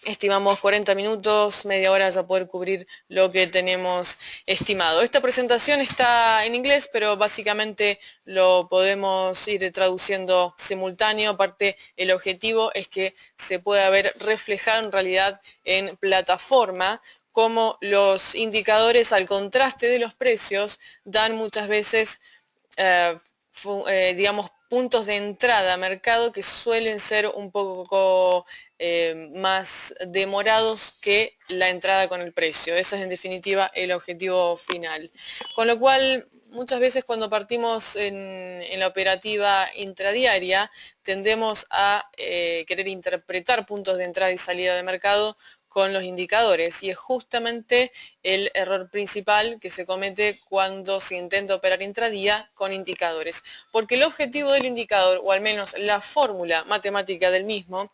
estimamos 40 minutos, media hora ya poder cubrir lo que tenemos estimado. Esta presentación está en inglés, pero básicamente lo podemos ir traduciendo simultáneo. Aparte, el objetivo es que se pueda ver reflejado en realidad en plataforma cómo los indicadores al contraste de los precios dan muchas veces digamos, puntos de entrada a mercado que suelen ser un poco más demorados que la entrada con el precio. Ese es en definitiva el objetivo final. Con lo cual, muchas veces cuando partimos en la operativa intradiaria, tendemos a querer interpretar puntos de entrada y salida de mercado con los indicadores, y es justamente el error principal que se comete cuando se intenta operar intradía con indicadores, porque el objetivo del indicador, o al menos la fórmula matemática del mismo,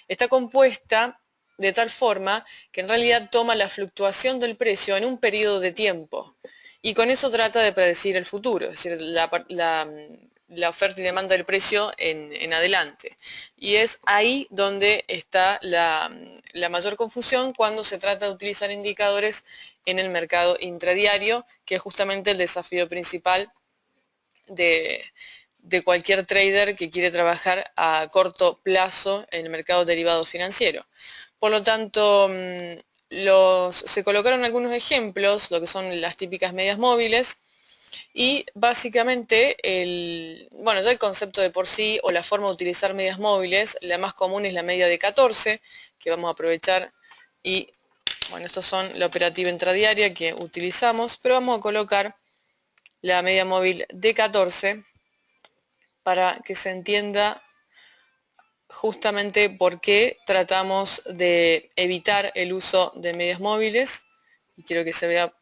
está compuesta de tal forma que en realidad toma la fluctuación del precio en un periodo de tiempo, y con eso trata de predecir el futuro, es decir, la oferta y demanda del precio en adelante. Y es ahí donde está la mayor confusión cuando se trata de utilizar indicadores en el mercado intradiario, que es justamente el desafío principal de cualquier trader que quiere trabajar a corto plazo en el mercado derivado financiero. Por lo tanto, se colocaron algunos ejemplos, lo que son las típicas medias móviles, y básicamente, ya el concepto de por sí o la forma de utilizar medias móviles, la más común es la media de 14, que vamos a aprovechar, y bueno, estos son la operativa intradiaria que utilizamos, pero vamos a colocar la media móvil de 14 para que se entienda justamente por qué tratamos de evitar el uso de medias móviles. Y quiero que se vea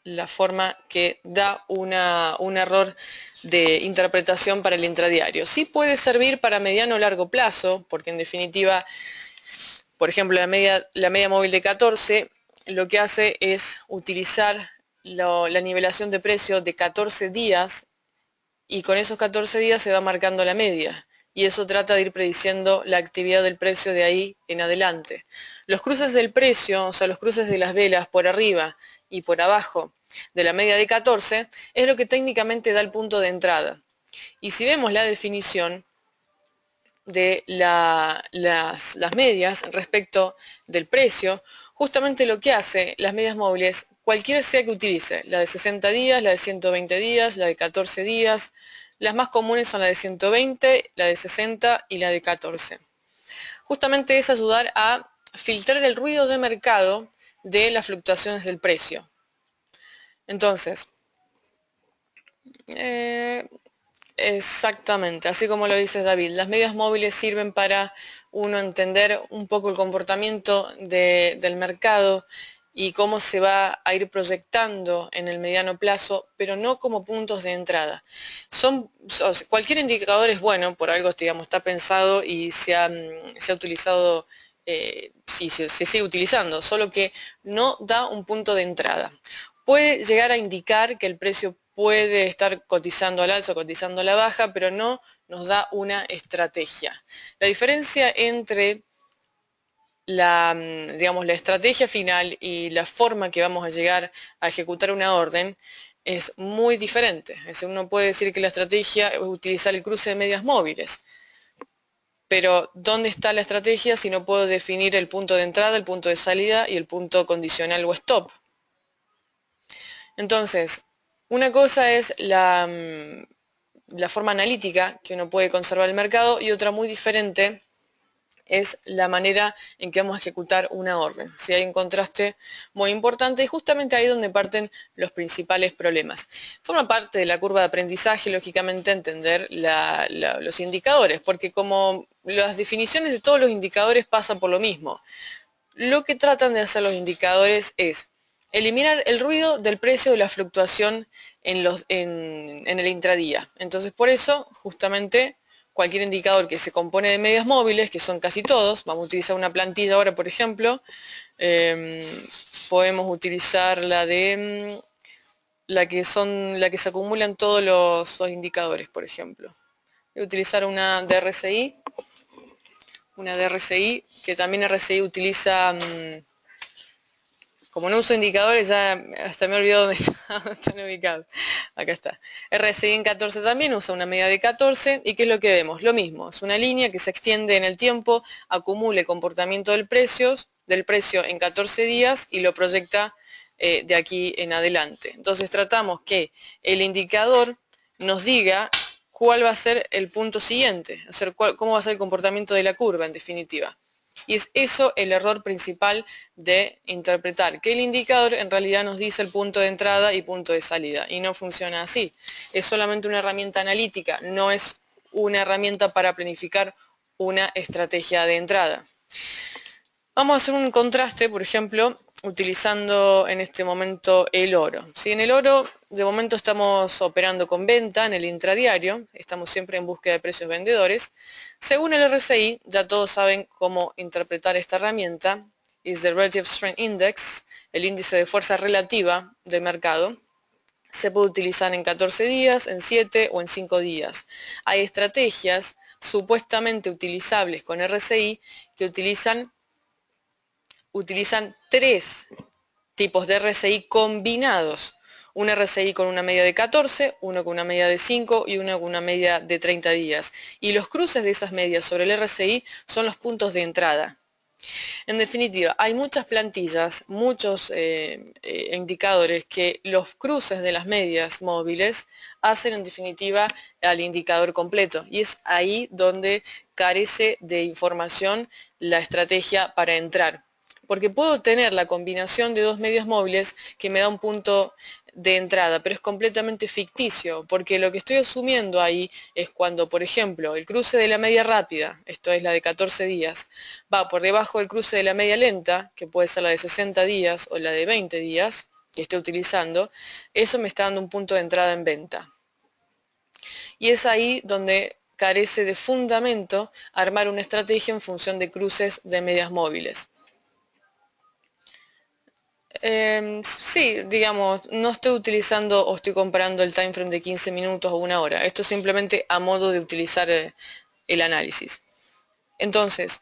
la forma que da un error de interpretación para el intradiario. Sí puede servir para mediano o largo plazo, porque en definitiva, por ejemplo, la media móvil de 14 lo que hace es utilizar la nivelación de precio de 14 días, y con esos 14 días se va marcando la media, y eso trata de ir prediciendo la actividad del precio de ahí en adelante. Los cruces del precio, o sea, los cruces de las velas por arriba y por abajo de la media de 14, es lo que técnicamente da el punto de entrada. Y si vemos la definición de las medias respecto del precio, justamente lo que hace las medias móviles, cualquiera sea que utilice, la de 60 días, la de 120 días, la de 14 días, las más comunes son la de 120, la de 60 y la de 14. Justamente es ayudar a filtrar el ruido de mercado de las fluctuaciones del precio. Entonces, exactamente, así como lo dices, David, las medias móviles sirven para uno entender un poco el comportamiento del mercado y cómo se va a ir proyectando en el mediano plazo, pero no como puntos de entrada. Cualquier indicador es bueno, por algo, digamos, está pensado y se ha utilizado, sí, se sigue utilizando, solo que no da un punto de entrada. Puede llegar a indicar que el precio puede estar cotizando al alza o cotizando a la baja, pero no nos da una estrategia. La diferencia entre digamos, la estrategia final y la forma que vamos a llegar a ejecutar una orden es muy diferente. Es decir, uno puede decir que la estrategia es utilizar el cruce de medias móviles, pero ¿dónde está la estrategia si no puedo definir el punto de entrada, el punto de salida y el punto condicional o stop? Entonces, una cosa es la forma analítica que uno puede conservar el mercado, y otra muy diferente es la manera en que vamos a ejecutar una orden. Si hay un contraste muy importante, y justamente ahí es donde parten los principales problemas. Forma parte de la curva de aprendizaje, lógicamente, entender los indicadores, porque como las definiciones de todos los indicadores pasan por lo mismo. Lo que tratan de hacer los indicadores es eliminar el ruido del precio de la fluctuación en el intradía. Entonces, por eso, justamente, cualquier indicador que se compone de medias móviles, que son casi todos, vamos a utilizar una plantilla ahora, por ejemplo, podemos utilizar la que se acumulan todos los indicadores, por ejemplo. Voy a utilizar una de RSI una de RSI, que también RSI utiliza, como no uso indicadores, ya hasta me he olvidado dónde están ubicados. Acá está. RSI en 14 también usa una media de 14, ¿y qué es lo que vemos? Lo mismo, es una línea que se extiende en el tiempo, acumula el comportamiento del precio en 14 días y lo proyecta de aquí en adelante. Entonces tratamos que el indicador nos diga cuál va a ser el punto siguiente, cómo va a ser el comportamiento de la curva en definitiva. Y es eso el error principal de interpretar, que el indicador en realidad nos dice el punto de entrada y punto de salida, y no funciona así. Es solamente una herramienta analítica, no es una herramienta para planificar una estrategia de entrada. Vamos a hacer un contraste, por ejemplo, utilizando en este momento el oro. Si en el oro de momento estamos operando con venta en el intradiario, estamos siempre en búsqueda de precios vendedores. Según el RSI, ya todos saben cómo interpretar esta herramienta, es the Relative Strength Index, el índice de fuerza relativa del mercado. Se puede utilizar en 14 días, en 7 o en 5 días. Hay estrategias supuestamente utilizables con RSI que utilizan 3 tipos de RSI combinados. Un RSI con una media de 14, uno con una media de 5 y uno con una media de 30 días. Y los cruces de esas medias sobre el RSI son los puntos de entrada. En definitiva, hay muchas plantillas, muchos indicadores que los cruces de las medias móviles hacen en definitiva al indicador completo. Y es ahí donde carece de información la estrategia para entrar. Porque puedo tener la combinación de dos medias móviles que me da un punto de entrada, pero es completamente ficticio, porque lo que estoy asumiendo ahí es cuando, por ejemplo, el cruce de la media rápida, esto es la de 14 días, va por debajo del cruce de la media lenta, que puede ser la de 60 días o la de 20 días, que esté utilizando, eso me está dando un punto de entrada en venta. Y es ahí donde carece de fundamento armar una estrategia en función de cruces de medias móviles. Sí, digamos, no estoy utilizando o estoy comparando el time frame de 15 minutos o una hora. Esto es simplemente a modo de utilizar el análisis. Entonces,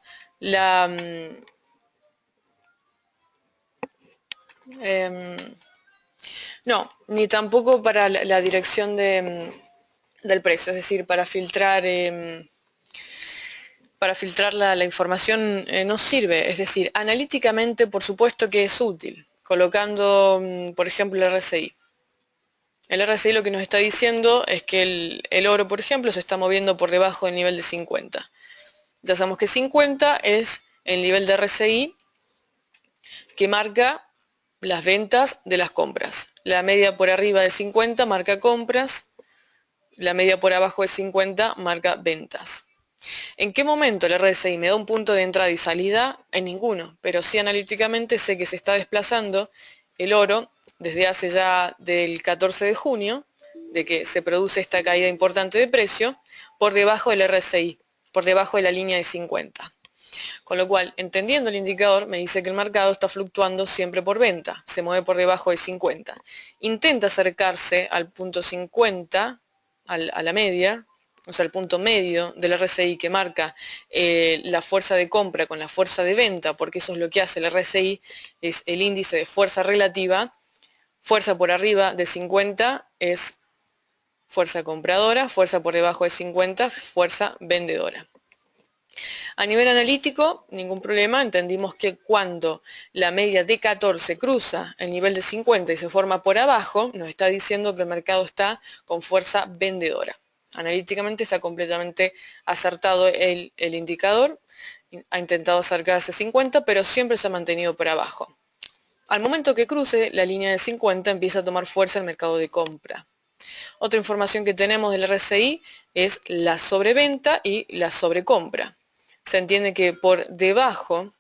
no, ni tampoco para la dirección del precio, es decir, para filtrar la información no sirve. Es decir, analíticamente por supuesto que es útil, colocando, por ejemplo, el RSI. El RSI lo que nos está diciendo es que el oro, por ejemplo, se está moviendo por debajo del nivel de 50. Ya sabemos que 50 es el nivel de RSI que marca las ventas de las compras. La media por arriba de 50 marca compras, la media por abajo de 50 marca ventas. ¿En qué momento el RSI me da un punto de entrada y salida? En ninguno, pero sí analíticamente sé que se está desplazando el oro desde hace ya del 14 de junio, de que se produce esta caída importante de precio, por debajo del RSI, por debajo de la línea de 50. Con lo cual, entendiendo el indicador, me dice que el mercado está fluctuando siempre por venta, se mueve por debajo de 50. Intenta acercarse al punto 50, a la media, o sea, el punto medio del RSI que marca la fuerza de compra con la fuerza de venta, porque eso es lo que hace el RSI, es el índice de fuerza relativa. Fuerza por arriba de 50 es fuerza compradora, fuerza por debajo de 50, fuerza vendedora. A nivel analítico, ningún problema, entendimos que cuando la media de 14 cruza el nivel de 50 y se forma por abajo, nos está diciendo que el mercado está con fuerza vendedora. Analíticamente está completamente acertado el indicador, ha intentado acercarse a 50, pero siempre se ha mantenido por abajo. Al momento que cruce la línea de 50 empieza a tomar fuerza el mercado de compra. Otra información que tenemos del RSI es la sobreventa y la sobrecompra. Se entiende que por debajo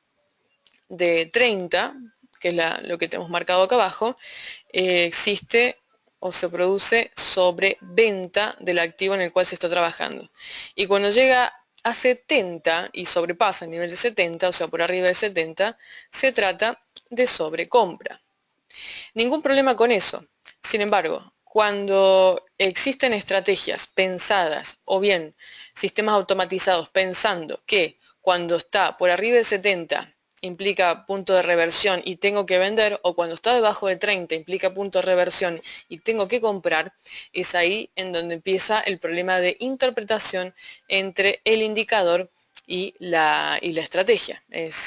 de 30, que es lo que tenemos marcado acá abajo, existe o se produce sobreventa del activo en el cual se está trabajando. Y cuando llega a 70 y sobrepasa el nivel de 70, o sea, por arriba de 70, se trata de sobrecompra. Ningún problema con eso. Sin embargo, cuando existen estrategias pensadas o bien sistemas automatizados pensando que cuando está por arriba de 70 implica punto de reversión y tengo que vender, o cuando está debajo de 30 implica punto de reversión y tengo que comprar, es ahí en donde empieza el problema de interpretación entre el indicador y la estrategia.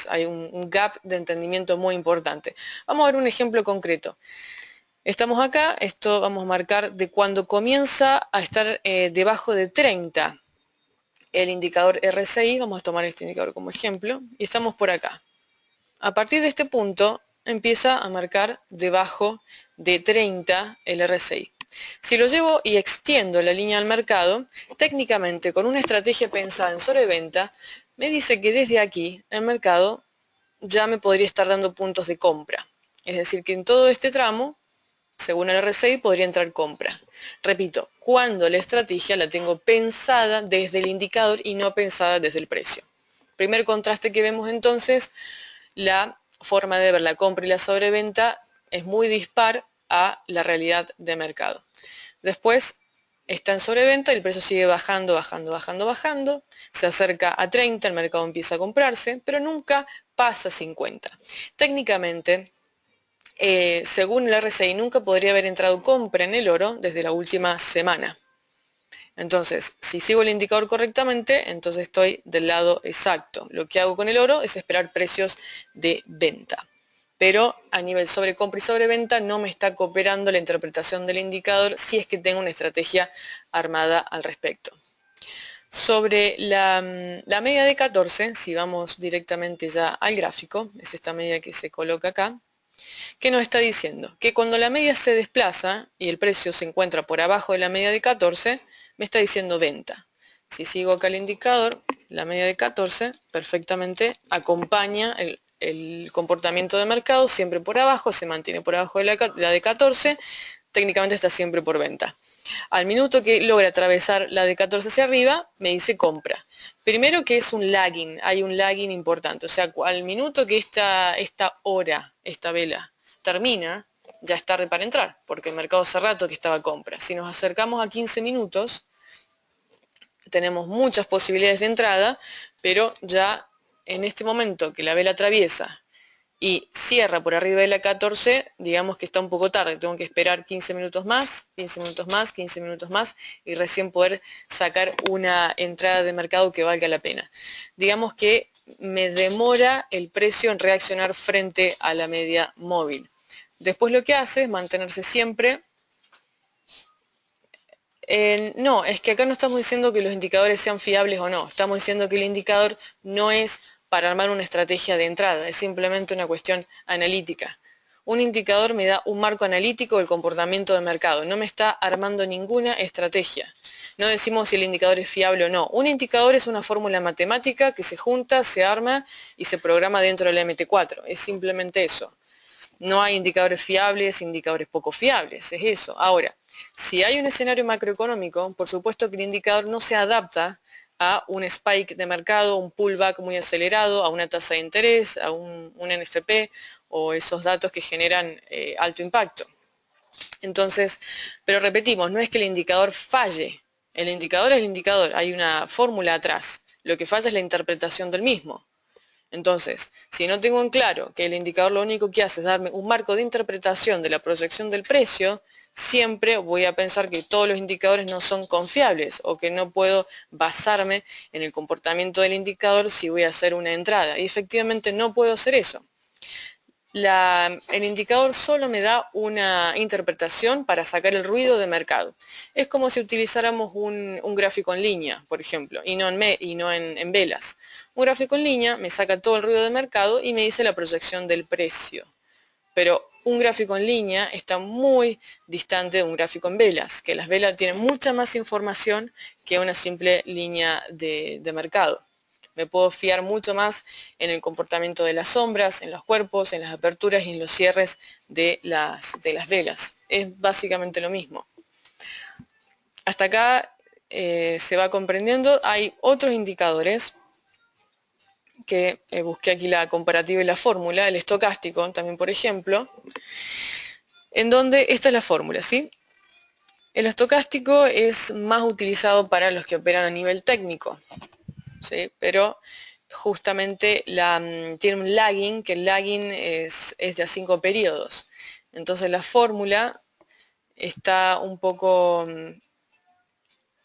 Hay un gap de entendimiento muy importante. Vamos a ver un ejemplo concreto. Estamos acá, esto vamos a marcar de cuando comienza a estar debajo de 30 el indicador RSI, vamos a tomar este indicador como ejemplo, y estamos por acá. A partir de este punto empieza a marcar debajo de 30 el RSI. Si lo llevo y extiendo la línea al mercado, técnicamente con una estrategia pensada en sobreventa, me dice que desde aquí el mercado ya me podría estar dando puntos de compra. Es decir, que en todo este tramo, según el RSI, podría entrar compra. Repito, cuando la estrategia la tengo pensada desde el indicador y no pensada desde el precio. Primer contraste que vemos entonces, la forma de ver la compra y la sobreventa es muy dispar a la realidad de mercado. Después está en sobreventa y el precio sigue bajando, bajando, bajando, bajando, se acerca a 30, el mercado empieza a comprarse, pero nunca pasa 50. Técnicamente, según el RSI, nunca podría haber entrado compra en el oro desde la última semana. Entonces, si sigo el indicador correctamente, entonces estoy del lado exacto. Lo que hago con el oro es esperar precios de venta. Pero a nivel sobre compra y sobreventa no me está cooperando la interpretación del indicador si es que tengo una estrategia armada al respecto. Sobre la media de 14, si vamos directamente ya al gráfico, es esta media que se coloca acá, ¿qué nos está diciendo? Que cuando la media se desplaza y el precio se encuentra por abajo de la media de 14, me está diciendo venta. Si sigo acá el indicador, la media de 14 perfectamente acompaña el comportamiento de mercado, siempre por abajo, se mantiene por abajo de la de 14, técnicamente está siempre por venta. Al minuto que logra atravesar la de 14 hacia arriba, me dice compra. Primero que es un lagging, hay un lagging importante, o sea, al minuto que esta hora, esta vela, termina, ya es tarde para entrar, porque el mercado hace rato que estaba a compra. Si nos acercamos a 15 minutos, tenemos muchas posibilidades de entrada, pero ya en este momento que la vela atraviesa y cierra por arriba de la 14, digamos que está un poco tarde, tengo que esperar 15 minutos más, 15 minutos más, 15 minutos más y recién poder sacar una entrada de mercado que valga la pena. Digamos que me demora el precio en reaccionar frente a la media móvil. Después lo que hace es mantenerse siempre. No, es que acá no estamos diciendo que los indicadores sean fiables o no, estamos diciendo que el indicador no es para armar una estrategia de entrada, es simplemente una cuestión analítica. Un indicador me da un marco analítico del comportamiento de mercado, no me está armando ninguna estrategia. No decimos si el indicador es fiable o no. Un indicador es una fórmula matemática que se junta, se arma y se programa dentro del MT4, es simplemente eso. No hay indicadores fiables, indicadores poco fiables, es eso. Ahora, si hay un escenario macroeconómico, por supuesto que el indicador no se adapta a un spike de mercado, un pullback muy acelerado, a una tasa de interés, a un NFP o esos datos que generan alto impacto. Entonces, pero repetimos, no es que el indicador falle. El indicador es el indicador, hay una fórmula atrás. Lo que falla es la interpretación del mismo. Entonces, si no tengo en claro que el indicador lo único que hace es darme un marco de interpretación de la proyección del precio, siempre voy a pensar que todos los indicadores no son confiables o que no puedo basarme en el comportamiento del indicador si voy a hacer una entrada. Y efectivamente no puedo hacer eso. El indicador solo me da una interpretación para sacar el ruido de mercado. Es como si utilizáramos un gráfico en línea, por ejemplo, y no en velas. Un gráfico en línea me saca todo el ruido de mercado y me dice la proyección del precio. Pero un gráfico en línea está muy distante de un gráfico en velas, que las velas tienen mucha más información que una simple línea de mercado. Me puedo fiar mucho más en el comportamiento de las sombras, en los cuerpos, en las aperturas y en los cierres de las velas. Es básicamente lo mismo. Hasta acá se va comprendiendo. Hay otros indicadores que busqué aquí la comparativa y la fórmula, el estocástico también, por ejemplo, en donde esta es la fórmula, ¿sí? El estocástico es más utilizado para los que operan a nivel técnico, ¿sí? Pero justamente tiene un lagging, que el lagging es de a 5 periodos. Entonces la fórmula está un poco...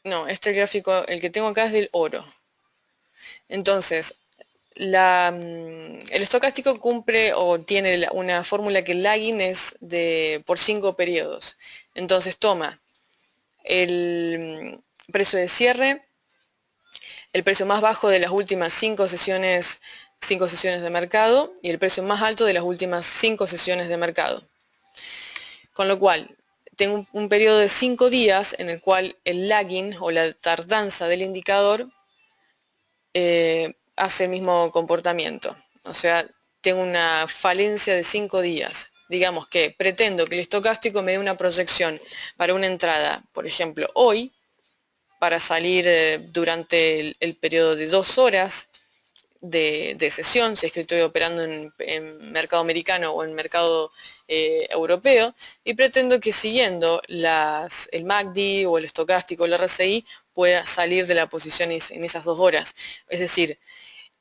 No, este gráfico, el que tengo acá es del oro. Entonces, el estocástico cumple o tiene una fórmula que el lagging es por 5 periodos. Entonces toma el precio de cierre, el precio más bajo de las últimas 5 sesiones de mercado y el precio más alto de las últimas 5 sesiones de mercado. Con lo cual, tengo un periodo de 5 días en el cual el lagging o la tardanza del indicador hace el mismo comportamiento. O sea, tengo una falencia de 5 días. Digamos que pretendo que el estocástico me dé una proyección para una entrada, por ejemplo, hoy, para salir durante el periodo de 2 horas de sesión, si es que estoy operando en mercado americano o en mercado europeo, y pretendo que siguiendo el MACD o el estocástico o el RSI pueda salir de la posición en esas 2 horas. Es decir,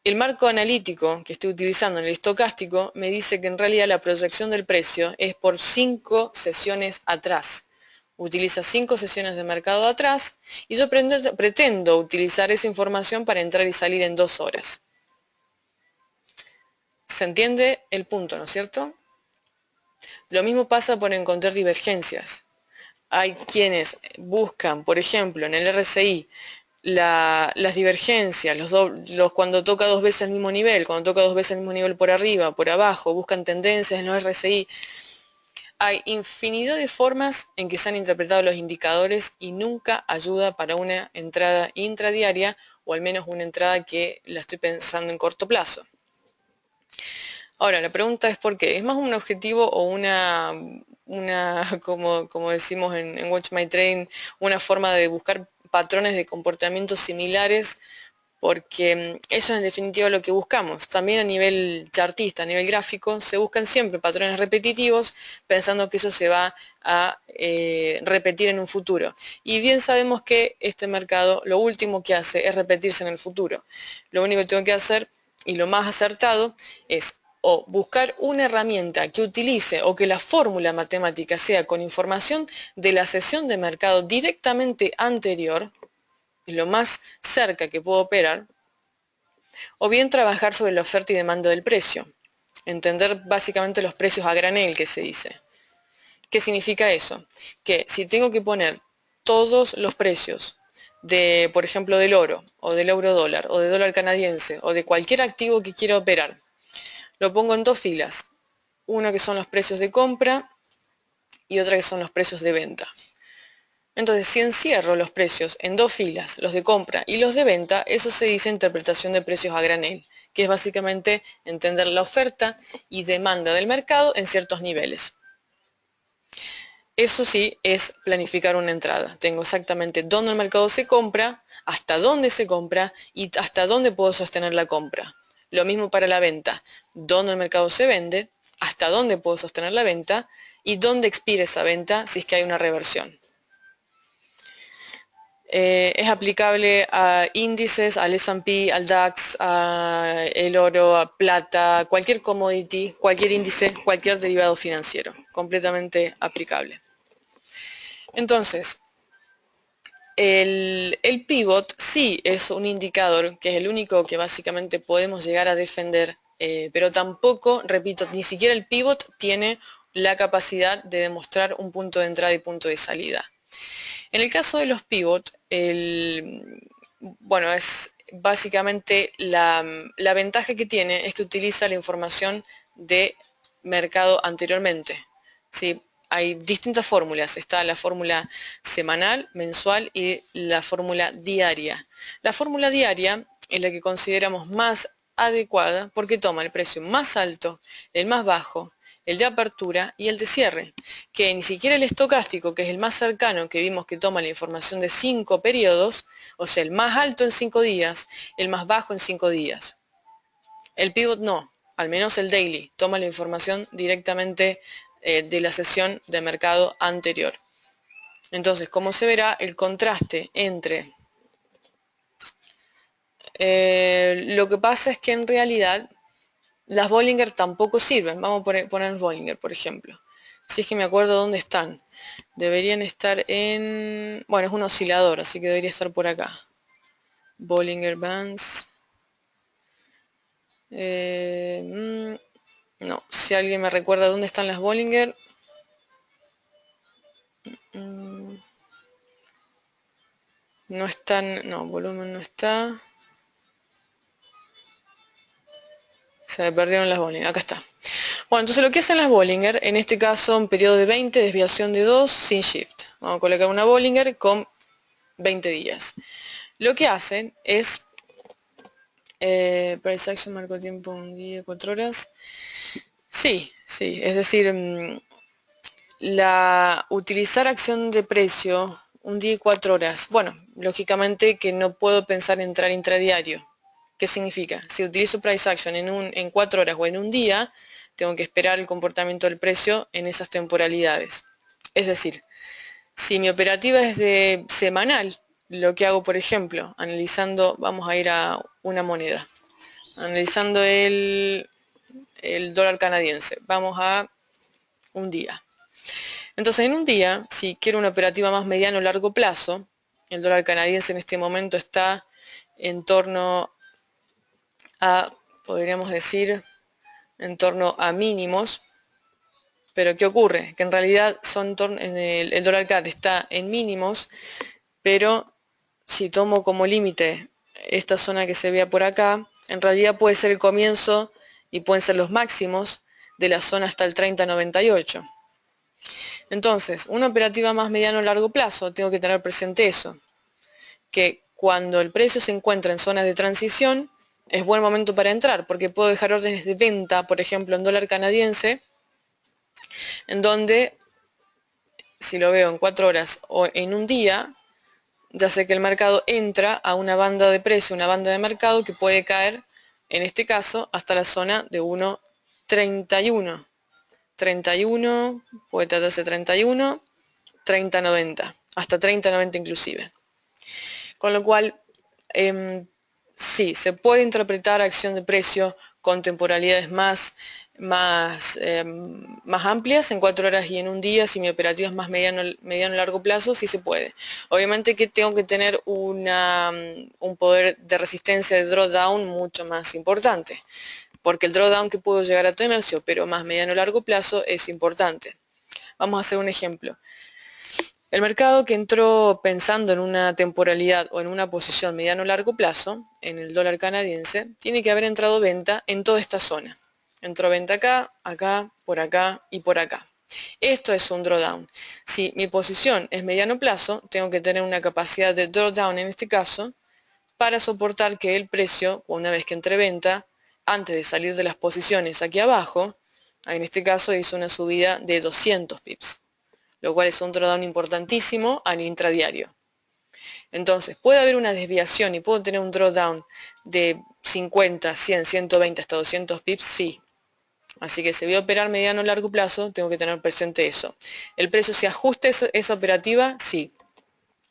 el marco analítico que estoy utilizando en el estocástico me dice que en realidad la proyección del precio es por 5 sesiones atrás. Utiliza 5 sesiones de mercado atrás y yo pretendo utilizar esa información para entrar y salir en 2 horas. ¿Se entiende el punto, no es cierto? Lo mismo pasa por encontrar divergencias. Hay quienes buscan, por ejemplo, en el RSI, las divergencias, cuando toca 2 veces el mismo nivel, cuando toca 2 veces el mismo nivel por arriba, por abajo, buscan tendencias en los RSI. Hay infinidad de formas en que se han interpretado los indicadores y nunca ayuda para una entrada intradiaria o al menos una entrada que la estoy pensando en corto plazo. Ahora, la pregunta es ¿por qué? ¿Es más un objetivo o como decimos en Watch My Train, una forma de buscar patrones de comportamientos similares? Porque eso es en definitiva lo que buscamos. También a nivel chartista, a nivel gráfico, se buscan siempre patrones repetitivos, pensando que eso se va a repetir en un futuro. Y bien sabemos que este mercado lo último que hace es repetirse en el futuro. Lo único que tengo que hacer, y lo más acertado, es o buscar una herramienta que utilice o que la fórmula matemática sea con información de la sesión de mercado directamente anterior, lo más cerca que puedo operar, o bien trabajar sobre la oferta y demanda del precio, entender básicamente los precios a granel que se dice. ¿Qué significa eso? Que si tengo que poner todos los precios por ejemplo, del oro, o del euro dólar, o de dólar canadiense, o de cualquier activo que quiera operar, lo pongo en 2 filas. Una que son los precios de compra y otra que son los precios de venta. Entonces, si encierro los precios en 2 filas, los de compra y los de venta, eso se dice interpretación de precios a granel, que es básicamente entender la oferta y demanda del mercado en ciertos niveles. Eso sí es planificar una entrada. Tengo exactamente dónde el mercado se compra, hasta dónde se compra y hasta dónde puedo sostener la compra. Lo mismo para la venta. Dónde el mercado se vende, hasta dónde puedo sostener la venta y dónde expira esa venta si es que hay una reversión. Es aplicable a índices, al S&P, al DAX, al oro, a plata, cualquier commodity, cualquier índice, cualquier derivado financiero, completamente aplicable. Entonces, el pivot sí es un indicador que es el único que básicamente podemos llegar a defender, pero tampoco, repito, ni siquiera el pivot tiene la capacidad de demostrar un punto de entrada y punto de salida. En el caso de los pivot, bueno, es básicamente la ventaja que tiene es que utiliza la información de mercado anteriormente. ¿Sí? Hay distintas fórmulas, está la fórmula semanal, mensual y la fórmula diaria. La fórmula diaria es la que consideramos más adecuada porque toma el precio más alto, el más bajo, el de apertura y el de cierre, que ni siquiera el estocástico, que es el más cercano, que vimos que toma la información de 5 periodos, o sea, el más alto en 5 días, el más bajo en 5 días. El pivot no, al menos el daily, toma la información directamente de la sesión de mercado anterior. Entonces, como se verá, el contraste entre Lo que pasa es que en realidad las Bollinger tampoco sirven. Vamos a poner Bollinger, por ejemplo. Si es que me acuerdo dónde están. Deberían estar en... Bueno, es un oscilador, así que debería estar por acá. Bollinger Bands. No, si alguien me recuerda dónde están las Bollinger. No están... No, volumen no está. Se me perdieron las Bollinger. Acá está. Bueno, entonces lo que hacen las Bollinger, en este caso un periodo de 20, desviación de 2, sin shift. Vamos a colocar una Bollinger con 20 días. Lo que hacen es, price action marco tiempo un día, 4 horas. Sí, es decir, utilizar acción de precio un día y 4 horas. Bueno, lógicamente que no puedo pensar en entrar intradiario. ¿Qué significa? Si utilizo price action en 4 horas o en un día, tengo que esperar el comportamiento del precio en esas temporalidades. Es decir, si mi operativa es de semanal, lo que hago, por ejemplo, analizando, vamos a ir a una moneda, analizando el dólar canadiense, vamos a un día. Entonces, en un día, si quiero una operativa más mediano o largo plazo, el dólar canadiense en este momento está en torno a, podríamos decir, en torno a mínimos. Pero ¿qué ocurre? Que en realidad el dólar CAD está en mínimos, pero si tomo como límite esta zona que se vea por acá, en realidad puede ser el comienzo y pueden ser los máximos de la zona hasta el 30.98. Entonces, una operativa más mediano o largo plazo, tengo que tener presente eso, que cuando el precio se encuentra en zonas de transición, es buen momento para entrar, porque puedo dejar órdenes de venta, por ejemplo, en dólar canadiense, en donde, si lo veo en 4 horas o en un día, ya sé que el mercado entra a una banda de precio, una banda de mercado que puede caer, en este caso, hasta la zona de 1.31. 31, puede tratarse 31, 30.90, hasta 30.90 inclusive. Con lo cual, sí, se puede interpretar acción de precio con temporalidades más amplias, en 4 horas y en un día. Si mi operativa es más mediano largo plazo, sí se puede. Obviamente que tengo que tener un poder de resistencia de drawdown mucho más importante, porque el drawdown que puedo llegar a tener, si opero más mediano largo plazo, es importante. Vamos a hacer un ejemplo. El mercado que entró pensando en una temporalidad o en una posición mediano largo plazo, en el dólar canadiense, tiene que haber entrado venta en toda esta zona. Entró venta acá, acá, por acá y por acá. Esto es un drawdown. Si mi posición es mediano plazo, tengo que tener una capacidad de drawdown en este caso para soportar que el precio, una vez que entre venta, antes de salir de las posiciones aquí abajo, en este caso hizo una subida de 200 pips, lo cual es un drawdown importantísimo al intradiario. Entonces, puede haber una desviación y puedo tener un drawdown de 50, 100, 120 hasta 200 pips, sí. Así que si voy a operar mediano o largo plazo, tengo que tener presente eso. ¿El precio se ajusta esa operativa? Sí.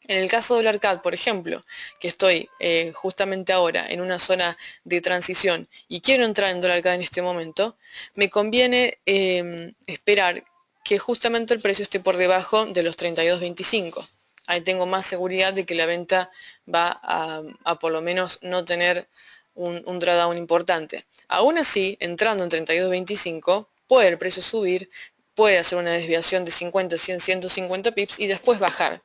En el caso de dólar CAD, por ejemplo, que estoy justamente ahora en una zona de transición y quiero entrar en dólar CAD en este momento, me conviene esperar que justamente el precio esté por debajo de los 32.25. Ahí tengo más seguridad de que la venta va a por lo menos no tener un drawdown importante. Aún así, entrando en 32.25, puede el precio subir, puede hacer una desviación de 50, 100, 150 pips y después bajar.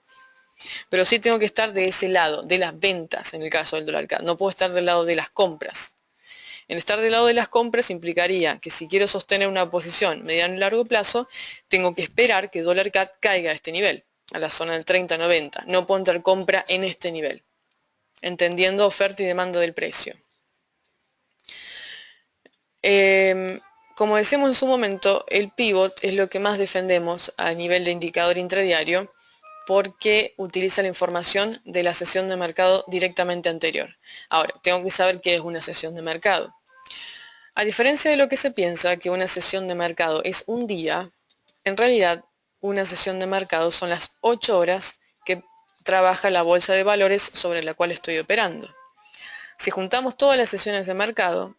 Pero sí tengo que estar de ese lado, de las ventas en el caso del dólar CAD. No puedo estar del lado de las compras. El estar del lado de las compras implicaría que si quiero sostener una posición mediano y largo plazo, tengo que esperar que dólar CAD caiga a este nivel, a la zona del 30.90. No puedo entrar compra en este nivel, entendiendo oferta y demanda del precio. Como decíamos en su momento, el pivot es lo que más defendemos a nivel de indicador intradiario, porque utiliza la información de la sesión de mercado directamente anterior. Ahora, tengo que saber qué es una sesión de mercado. A diferencia de lo que se piensa que una sesión de mercado es un día, en realidad una sesión de mercado son las 8 horas que trabaja la bolsa de valores sobre la cual estoy operando. Si juntamos todas las sesiones de mercado,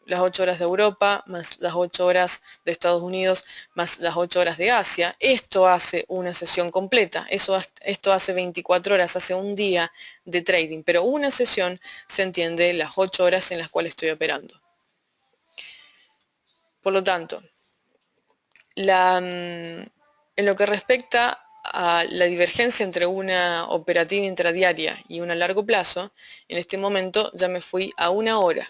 las 8 horas de Europa, más las 8 horas de Estados Unidos, más las 8 horas de Asia, esto hace una sesión completa. Esto hace 24 horas, hace un día de trading, pero una sesión se entiende las 8 horas en las cuales estoy operando. Por lo tanto, en lo que respecta a la divergencia entre una operativa intradiaria y una a largo plazo, en este momento ya me fui a una hora.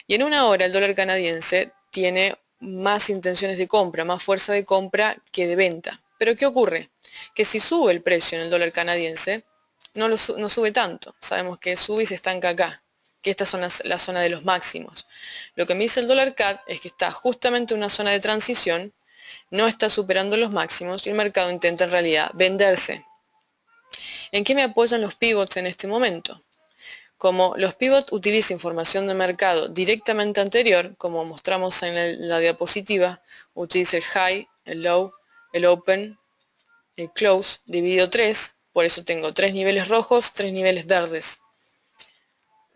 Y en una hora el dólar canadiense tiene más intenciones de compra, más fuerza de compra que de venta. Pero ¿qué ocurre? Que si sube el precio en el dólar canadiense, no sube tanto. Sabemos que sube y se estanca acá, que esta es la zona de los máximos. Lo que me dice el dólar CAD es que está justamente en una zona de transición, no está superando los máximos y el mercado intenta en realidad venderse. ¿En qué me apoyan los pivots en este momento? Como los pivots utilizan información de mercado directamente anterior, como mostramos en la diapositiva, utiliza el high, el low, el open, el close, dividido 3, por eso tengo 3 niveles rojos, 3 niveles verdes.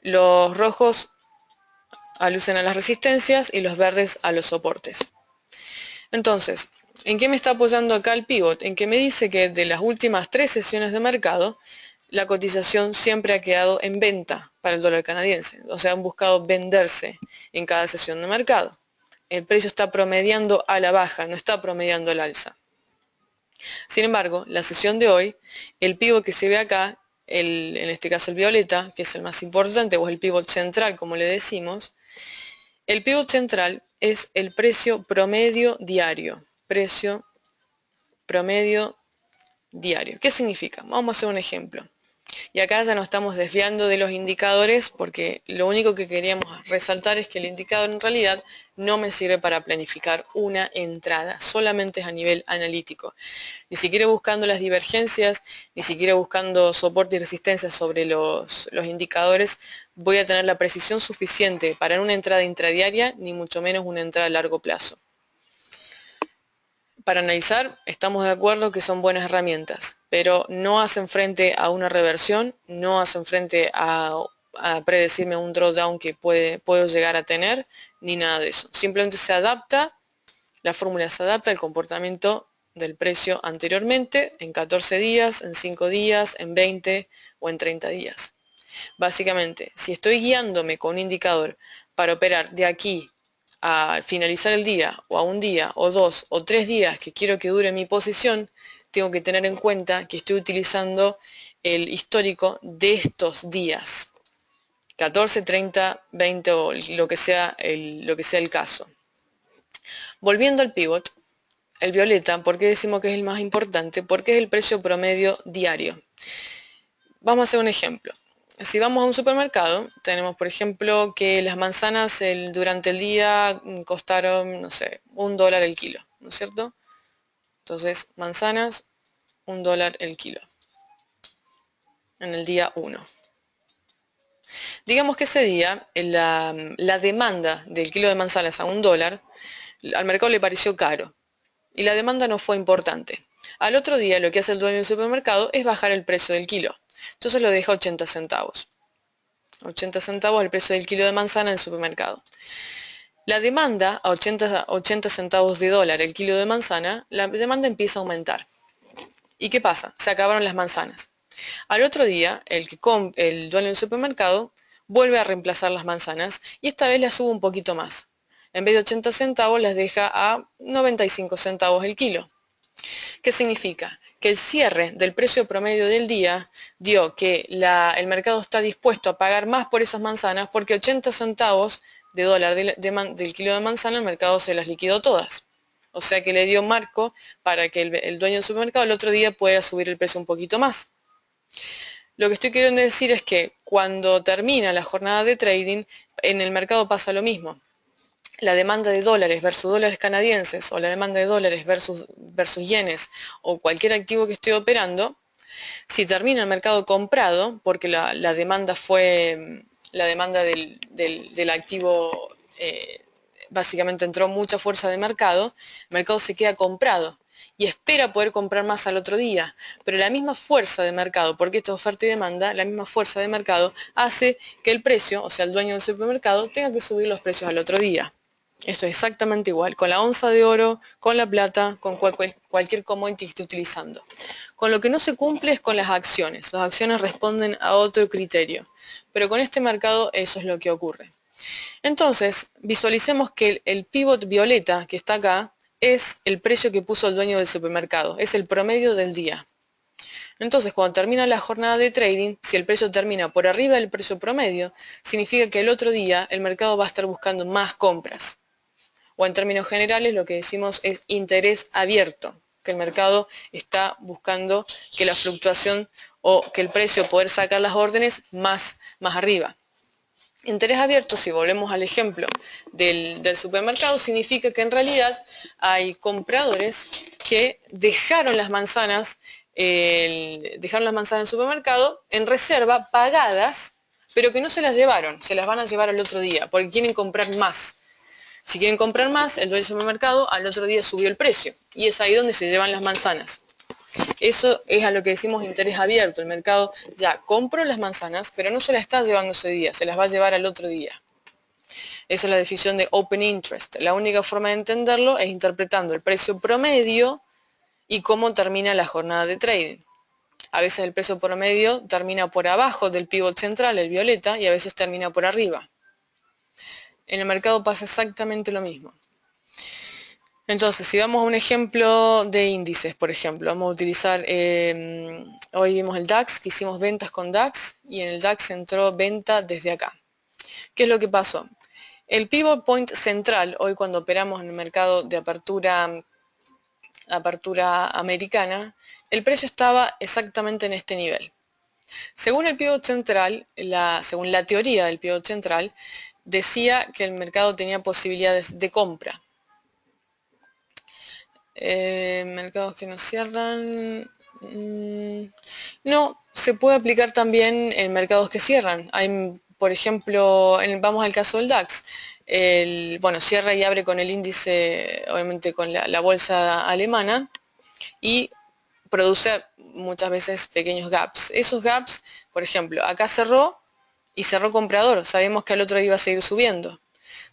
Los rojos alucen a las resistencias y los verdes a los soportes. Entonces, ¿en qué me está apoyando acá el pivot? En que me dice que de las últimas 3 sesiones de mercado, la cotización siempre ha quedado en venta para el dólar canadiense. O sea, han buscado venderse en cada sesión de mercado. El precio está promediando a la baja, no está promediando al alza. Sin embargo, la sesión de hoy, el pivot que se ve acá, en este caso el violeta, que es el más importante, o el pivot central, como le decimos, el pivot central es el precio promedio diario. Precio promedio diario. ¿Qué significa? Vamos a hacer un ejemplo. Y acá ya nos estamos desviando de los indicadores porque lo único que queríamos resaltar es que el indicador en realidad no me sirve para planificar una entrada, solamente es a nivel analítico. Ni siquiera buscando las divergencias, ni siquiera buscando soporte y resistencia sobre los indicadores, voy a tener la precisión suficiente para una entrada intradiaria, ni mucho menos una entrada a largo plazo. Para analizar, estamos de acuerdo que son buenas herramientas, pero no hacen frente a una reversión, no hacen frente a predecirme un drawdown que puedo llegar a tener, ni nada de eso. Simplemente la fórmula se adapta al comportamiento del precio anteriormente, en 14 días, en 5 días, en 20 o en 30 días. Básicamente, si estoy guiándome con un indicador para operar de aquí a finalizar el día, o a un día, o 2 o 3 días que quiero que dure mi posición, tengo que tener en cuenta que estoy utilizando el histórico de estos días, 14, 30, 20 o lo que sea el caso. Volviendo al pivot, el violeta, ¿por qué decimos que es el más importante? Porque es el precio promedio diario. Vamos a hacer un ejemplo. Si vamos a un supermercado, tenemos por ejemplo que las manzanas durante el día costaron, no sé, $1 el kilo, ¿no es cierto? Entonces, manzanas, $1 el kilo, en el día 1. Digamos que ese día la demanda del kilo de manzanas a $1, al mercado le pareció caro y la demanda no fue importante. Al otro día lo que hace el dueño del supermercado es bajar el precio del kilo. Entonces lo deja 80 centavos. 80 centavos el precio del kilo de manzana en el supermercado. La demanda a 80 centavos de dólar el kilo de manzana, la demanda empieza a aumentar. ¿Y qué pasa? Se acabaron las manzanas. Al otro día, el dueño del supermercado vuelve a reemplazar las manzanas y esta vez las sube un poquito más. En vez de 80 centavos las deja a 95 centavos el kilo. ¿Qué significa? Que el cierre del precio promedio del día dio que el mercado está dispuesto a pagar más por esas manzanas porque 80 centavos de dólar del kilo de manzana el mercado se las liquidó todas. O sea que le dio marco para que el dueño del supermercado el otro día pueda subir el precio un poquito más. Lo que estoy queriendo decir es que cuando termina la jornada de trading, en el mercado pasa lo mismo. La demanda de dólares versus dólares canadienses o la demanda de dólares versus yenes o cualquier activo que estoy operando, si termina el mercado comprado, porque la demanda del activo básicamente entró mucha fuerza de mercado, el mercado se queda comprado. y espera poder comprar más al otro día, pero la misma fuerza de mercado, porque esto es oferta y demanda, la misma fuerza de mercado hace que el precio, o sea, el dueño del supermercado, tenga que subir los precios al otro día. Esto es exactamente igual, con la onza de oro, con la plata, con cualquier commodity que esté utilizando. Con lo que no se cumple es con las acciones. Las acciones responden a otro criterio, pero con este mercado eso es lo que ocurre. Entonces, visualicemos que el pivot violeta que está acá es el precio que puso el dueño del supermercado, es el promedio del día. Entonces, cuando termina la jornada de trading, si el precio termina por arriba del precio promedio, significa que el otro día el mercado va a estar buscando más compras. O en términos generales lo que decimos es interés abierto, que el mercado está buscando que la fluctuación o que el precio poder sacar las órdenes más arriba. Interés abierto, si volvemos al ejemplo del supermercado, significa que en realidad hay compradores que dejaron las manzanas en el supermercado en reserva, pagadas, pero que no se las llevaron, se las van a llevar al otro día, porque quieren comprar más. Si quieren comprar más, el dueño del supermercado al otro día subió el precio, y es ahí donde se llevan las manzanas. Eso es a lo que decimos interés abierto. El mercado ya compró las manzanas, pero no se las está llevando ese día, se las va a llevar al otro día. Esa es la definición de open interest. La única forma de entenderlo es interpretando el precio promedio y cómo termina la jornada de trading. A veces el precio promedio termina por abajo del pivot central, el violeta, y a veces termina por arriba. En el mercado pasa exactamente lo mismo. Entonces, si vamos a un ejemplo de índices, por ejemplo, vamos a utilizar, hoy vimos el DAX, que hicimos ventas con DAX, y en el DAX entró venta desde acá. ¿Qué es lo que pasó? El pivot point central, hoy cuando operamos en el mercado de apertura americana, el precio estaba exactamente en este nivel. Según el pivot central, según la teoría del pivot central, decía que el mercado tenía posibilidades de compra. Mercados que no cierran, no, se puede aplicar también en mercados que cierran. Hay, por ejemplo, vamos al caso del DAX, bueno, cierra y abre con el índice, obviamente con la bolsa alemana, y produce muchas veces pequeños gaps. Esos gaps, por ejemplo, acá cerró y cerró comprador, sabemos que al otro día iba a seguir subiendo.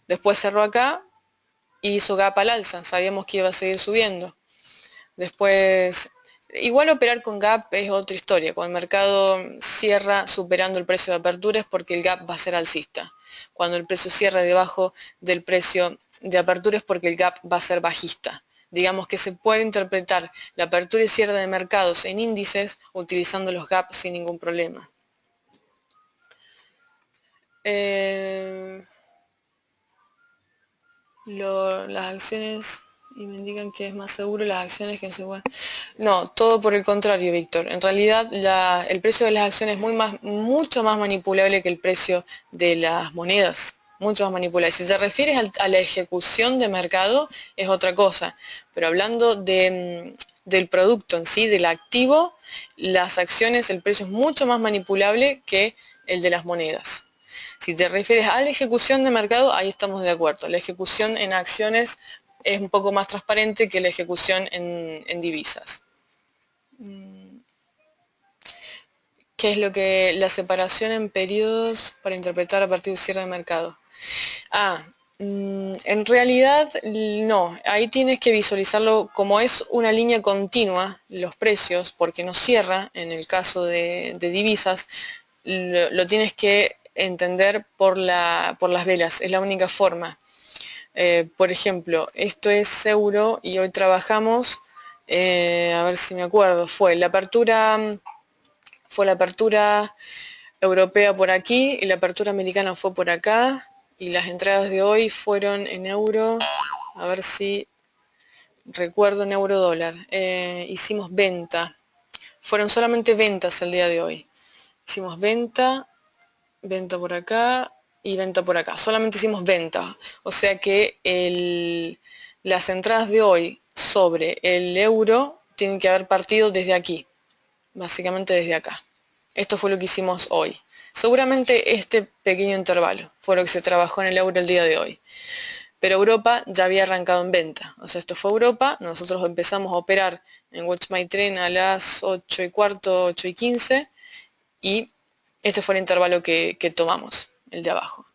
Después cerró acá y hizo gap al alza, sabíamos que iba a seguir subiendo. Después, igual operar con gap es otra historia. Cuando el mercado cierra superando el precio de apertura es porque el gap va a ser alcista. Cuando el precio cierra debajo del precio de apertura es porque el gap va a ser bajista. Digamos que se puede interpretar la apertura y cierre de mercados en índices utilizando los gaps sin ningún problema. Las acciones, y me indican que es más seguro las acciones que se bueno. No, todo por el contrario, Víctor. En realidad el precio de las acciones es mucho más manipulable que el precio de las monedas. Mucho más manipulable. Si te refieres a la ejecución de mercado, es otra cosa. Pero hablando del producto en sí, del activo, las acciones, el precio es mucho más manipulable que el de las monedas. Si te refieres a la ejecución de mercado, ahí estamos de acuerdo. La ejecución en acciones es un poco más transparente que la ejecución en divisas. ¿Qué es lo que la separación en periodos para interpretar a partir de cierre de mercado? En realidad no, ahí tienes que visualizarlo como es una línea continua, los precios, porque no cierra, en el caso de divisas, lo tienes que entender por las velas, es la única forma. Por ejemplo, esto es euro y hoy trabajamos, a ver si me acuerdo, fue la apertura europea por aquí y la apertura americana fue por acá, y las entradas de hoy fueron en euro, a ver si recuerdo, en euro dólar. Hicimos venta, fueron solamente ventas el día de hoy. Hicimos venta por acá y venta por acá. Solamente hicimos venta. O sea que las entradas de hoy sobre el euro tienen que haber partido desde aquí. Básicamente desde acá. Esto fue lo que hicimos hoy. Seguramente este pequeño intervalo fue lo que se trabajó en el euro el día de hoy. pero Europa ya había arrancado en venta. O sea, esto fue Europa, nosotros empezamos a operar en Watch My Train a las 8:15, 8:15, y este fue el intervalo que tomamos, el de abajo.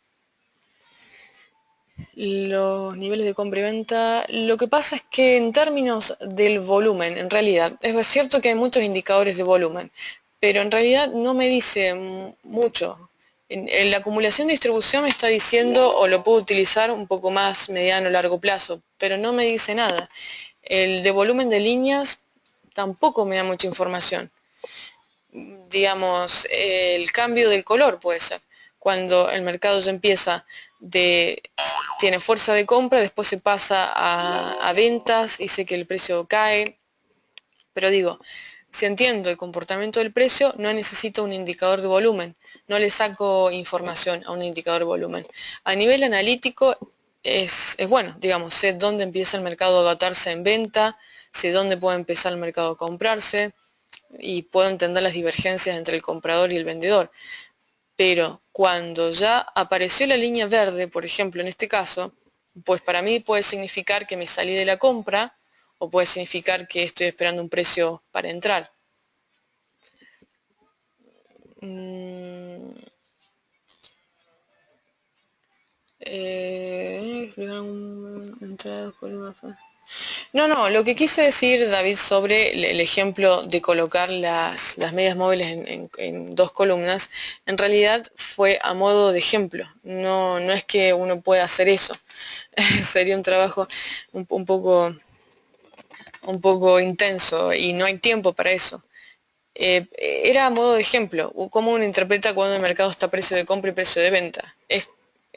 Los niveles de compra y venta, lo que pasa es que en términos del volumen, en realidad, es cierto que hay muchos indicadores de volumen, pero en realidad no me dice mucho. En la acumulación de distribución me está diciendo, o lo puedo utilizar un poco más mediano o largo plazo, pero no me dice nada. El de volumen de líneas tampoco me da mucha información. Digamos, el cambio del color puede ser. Cuando el mercado ya empieza tiene fuerza de compra, después se pasa a ventas y sé que el precio cae. Pero digo, si entiendo el comportamiento del precio, no necesito un indicador de volumen. No le saco información a un indicador de volumen. A nivel analítico es bueno, digamos, sé dónde empieza el mercado a agotarse en venta, sé dónde puede empezar el mercado a comprarse, y puedo entender las divergencias entre el comprador y el vendedor. Pero cuando ya apareció la línea verde, por ejemplo, en este caso, pues para mí puede significar que me salí de la compra o puede significar que estoy esperando un precio para entrar. No, lo que quise decir, David, sobre el ejemplo de colocar las medias móviles en dos columnas, en realidad fue a modo de ejemplo. No es que uno pueda hacer eso. Sería un trabajo un poco intenso y no hay tiempo para eso. Era a modo de ejemplo, cómo uno interpreta cuando el mercado está a precio de compra y precio de venta.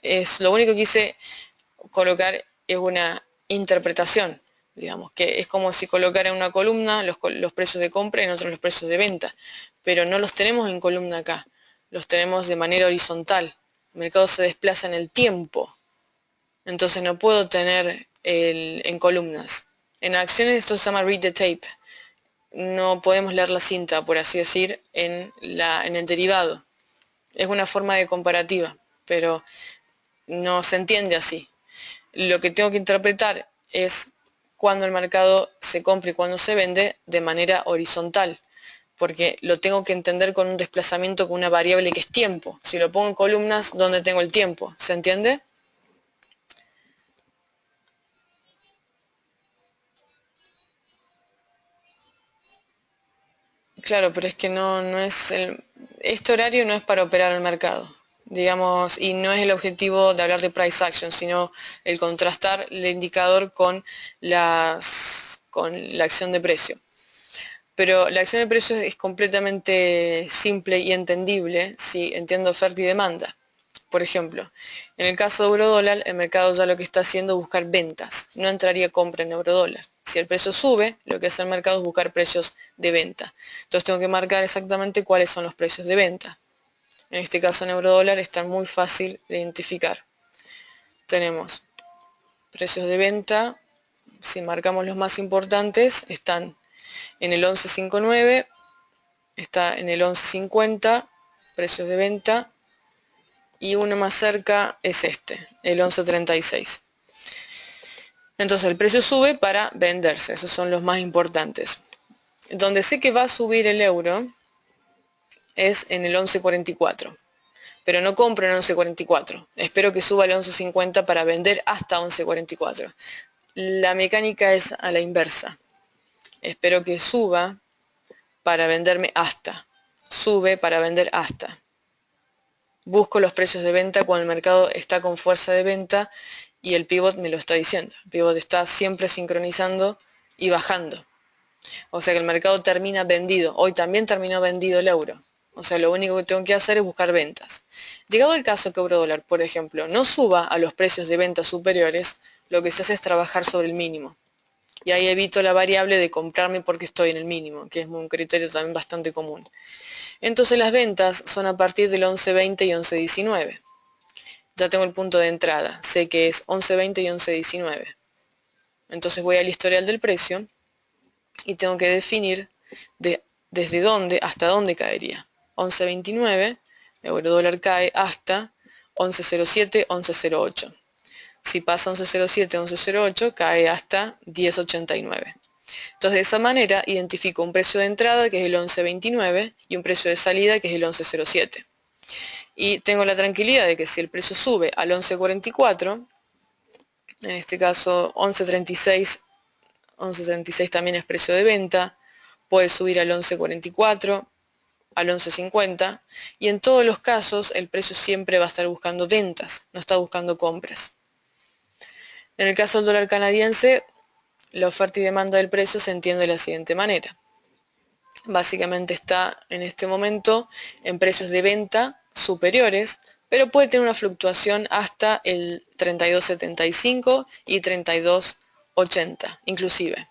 Es lo único que quise colocar, es una interpretación, digamos, que es como si colocara en una columna los precios de compra y en otros los precios de venta, pero no los tenemos en columna acá, los tenemos de manera horizontal. El mercado se desplaza en el tiempo, entonces no puedo tener en columnas. En acciones esto se llama read the tape. No podemos leer la cinta, por así decir, en el derivado. Es una forma de comparativa, pero no se entiende así. Lo que tengo que interpretar es cuando el mercado se compra y cuando se vende de manera horizontal, porque lo tengo que entender con un desplazamiento con una variable que es tiempo. Si lo pongo en columnas, ¿dónde tengo el tiempo? ¿Se entiende? Claro, pero es que no es este horario no es para operar el mercado, digamos, y no es el objetivo de hablar de price action, sino el contrastar el indicador con con la acción de precio. Pero la acción de precio es completamente simple y entendible si entiendo oferta y demanda. Por ejemplo, en el caso de eurodólar, el mercado ya lo que está haciendo es buscar ventas, no entraría compra en eurodólar. Si el precio sube, lo que hace el mercado es buscar precios de venta. Entonces tengo que marcar exactamente cuáles son los precios de venta. En este caso en eurodólar está muy fácil de identificar. Tenemos precios de venta, si marcamos los más importantes, están en el 11.59, está en el 11.50, precios de venta, y uno más cerca es este, el 11.36. Entonces el precio sube para venderse, esos son los más importantes. Donde sé que va a subir el euro es en el 11.44, pero no compro en 11.44, espero que suba al 11.50 para vender hasta 11.44. La mecánica es a la inversa, espero que suba para venderme hasta, sube para vender hasta. Busco los precios de venta cuando el mercado está con fuerza de venta y el pivot me lo está diciendo. El pivot está siempre sincronizando y bajando. O sea que el mercado termina vendido. Hoy también terminó vendido el euro. O sea, lo único que tengo que hacer es buscar ventas. Llegado el caso que eurodólar, por ejemplo, no suba a los precios de venta superiores, lo que se hace es trabajar sobre el mínimo. Y ahí evito la variable de comprarme porque estoy en el mínimo, que es un criterio también bastante común. Entonces las ventas son a partir del 11.20 y 11.19. Ya tengo el punto de entrada, sé que es 11.20 y 11.19. Entonces voy al historial del precio y tengo que definir desde dónde hasta dónde caería. 11.29, euro dólar cae hasta 11.07, 11.08. Si pasa 11.07, 11.08, cae hasta 10.89. Entonces de esa manera identifico un precio de entrada que es el 11.29 y un precio de salida que es el 11.07. Y tengo la tranquilidad de que si el precio sube al 11.44, en este caso 11.36, 11.36 también es precio de venta, puede subir al 11.44, al 11.50, y en todos los casos el precio siempre va a estar buscando ventas, no está buscando compras. En el caso del dólar canadiense, la oferta y demanda del precio se entiende de la siguiente manera. Básicamente está en este momento en precios de venta superiores, pero puede tener una fluctuación hasta el 32.75 y 32.80 inclusive.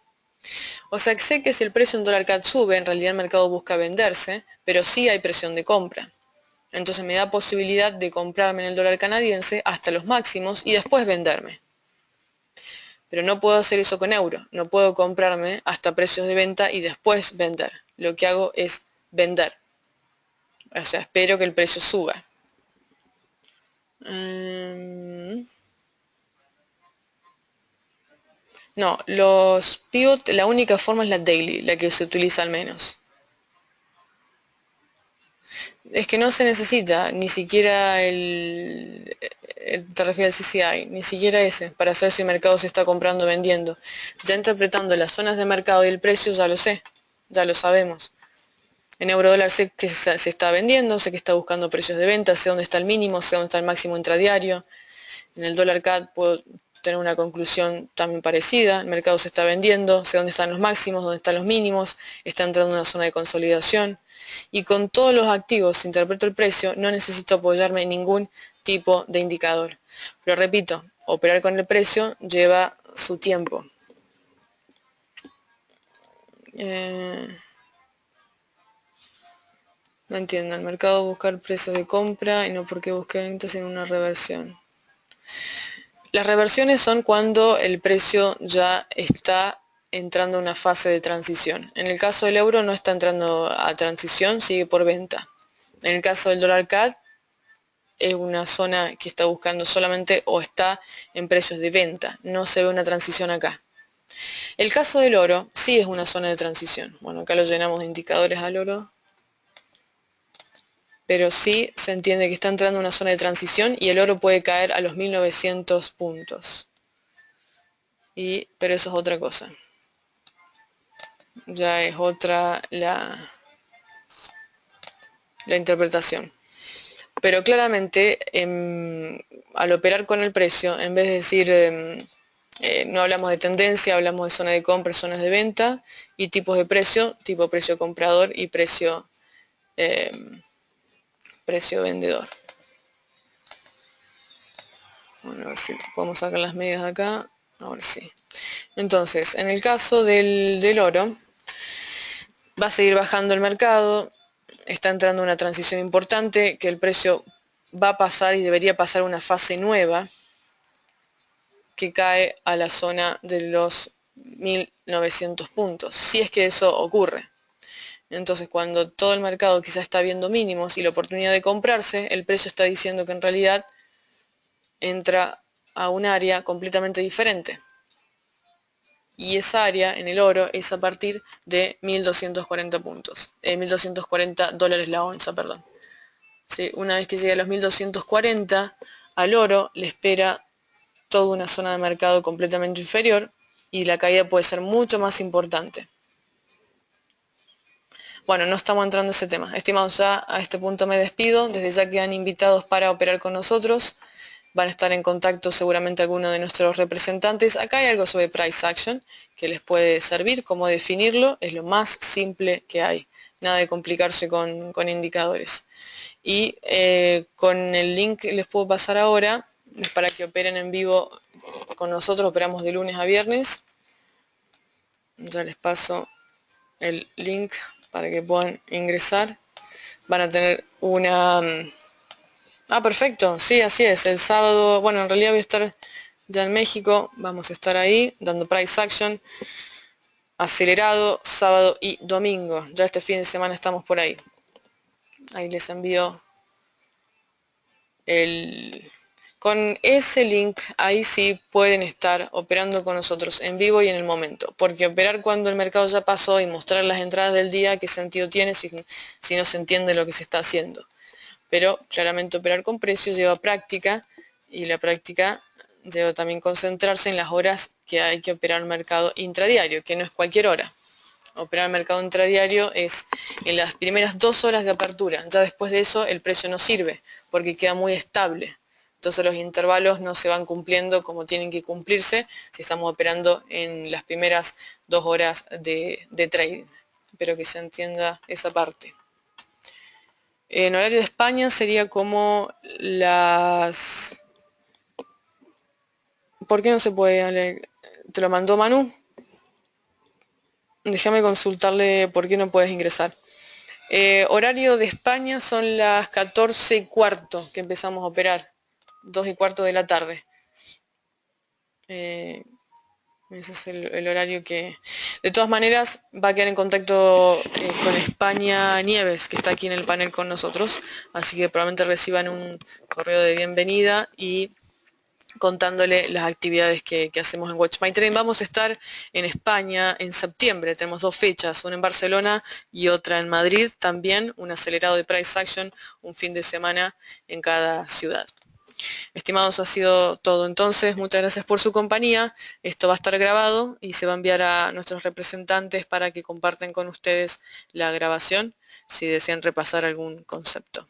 O sea que sé que si el precio en dólar CAD sube, en realidad el mercado busca venderse, pero sí hay presión de compra. Entonces me da posibilidad de comprarme en el dólar canadiense hasta los máximos y después venderme. Pero no puedo hacer eso con euro, no puedo comprarme hasta precios de venta y después vender. Lo que hago es vender. O sea, espero que el precio suba. No, los pivot, la única forma es la daily, la que se utiliza al menos. Es que no se necesita ni siquiera te refieres al CCI, ni siquiera ese, para saber si el mercado se está comprando o vendiendo. Ya interpretando las zonas de mercado y el precio ya lo sé, ya lo sabemos. En eurodólar sé que se está vendiendo, sé que está buscando precios de venta, sé dónde está el mínimo, sé dónde está el máximo intradiario. En el dólar CAD puedo tener una conclusión también parecida, el mercado se está vendiendo, sé dónde están los máximos, dónde están los mínimos, está entrando en una zona de consolidación. Y con todos los activos, si interpreto el precio, no necesito apoyarme en ningún tipo de indicador. Pero repito, operar con el precio lleva su tiempo. No entiendo, el mercado buscar precios de compra y no porque busque ventas en una reversión. Las reversiones son cuando el precio ya está entrando a una fase de transición. En el caso del euro no está entrando a transición, sigue por venta. En el caso del dólar CAD es una zona que está buscando solamente o está en precios de venta, no se ve una transición acá. El caso del oro sí es una zona de transición. Bueno, acá lo llenamos de indicadores al oro, pero sí se entiende que está entrando en una zona de transición y el oro puede caer a los 1900 puntos. Pero eso es otra cosa. Ya es otra la interpretación. Pero claramente, al operar con el precio, en vez de decir, no hablamos de tendencia, hablamos de zona de compra, zonas de venta y tipos de precio, tipo precio comprador y precio vendedor. Bueno, a ver si podemos sacar las medidas de acá. Ahora sí. Entonces, en el caso del oro, va a seguir bajando el mercado, está entrando una transición importante, que el precio va a pasar y debería pasar una fase nueva que cae a la zona de los 1900 puntos, si es que eso ocurre. Entonces, cuando todo el mercado quizá está viendo mínimos y la oportunidad de comprarse, el precio está diciendo que en realidad entra a un área completamente diferente. Y esa área en el oro es a partir de 1240 puntos, 1240 dólares la onza, perdón. ¿Sí? Una vez que llegue a los 1240, al oro le espera toda una zona de mercado completamente inferior y la caída puede ser mucho más importante. Bueno, no estamos entrando en ese tema. Estimados, ya a este punto me despido. Desde ya quedan invitados para operar con nosotros. Van a estar en contacto seguramente algunos de nuestros representantes. Acá hay algo sobre price action que les puede servir, cómo definirlo, es lo más simple que hay, nada de complicarse con indicadores. Y con el link que les puedo pasar ahora, es para que operen en vivo con nosotros, operamos de lunes a viernes. Ya les paso el link para que puedan ingresar. Van a tener una... perfecto, sí, así es, el sábado, bueno, en realidad voy a estar ya en México, vamos a estar ahí dando price action acelerado sábado y domingo, ya este fin de semana estamos por ahí. Ahí les envío el Con ese link, ahí sí pueden estar operando con nosotros en vivo y en el momento, porque operar cuando el mercado ya pasó y mostrar las entradas del día, ¿qué sentido tiene si no se entiende lo que se está haciendo? Pero claramente operar con precios lleva práctica, y la práctica lleva también concentrarse en las horas que hay que operar el mercado intradiario, que no es cualquier hora. Operar el mercado intradiario es en las primeras 2 horas de apertura. Ya después de eso el precio no sirve porque queda muy estable. Entonces los intervalos no se van cumpliendo como tienen que cumplirse si estamos operando en las primeras 2 horas de trading. Espero que se entienda esa parte. En horario de España sería como las... ¿Por qué no se puede, Ale? ¿Te lo mandó Manu? Déjame consultarle por qué no puedes ingresar. Horario de España son las 14:15 que empezamos a operar, 2:15 de la tarde. Ese es el horario que... De todas maneras, va a quedar en contacto con España Nieves, que está aquí en el panel con nosotros, así que probablemente reciban un correo de bienvenida y contándole las actividades que hacemos en Watch My Trading. Vamos a estar en España en septiembre, tenemos 2 fechas, una en Barcelona y otra en Madrid, también un acelerado de price action, un fin de semana en cada ciudad. Estimados, ha sido todo entonces, muchas gracias por su compañía. Esto va a estar grabado y se va a enviar a nuestros representantes para que compartan con ustedes la grabación si desean repasar algún concepto.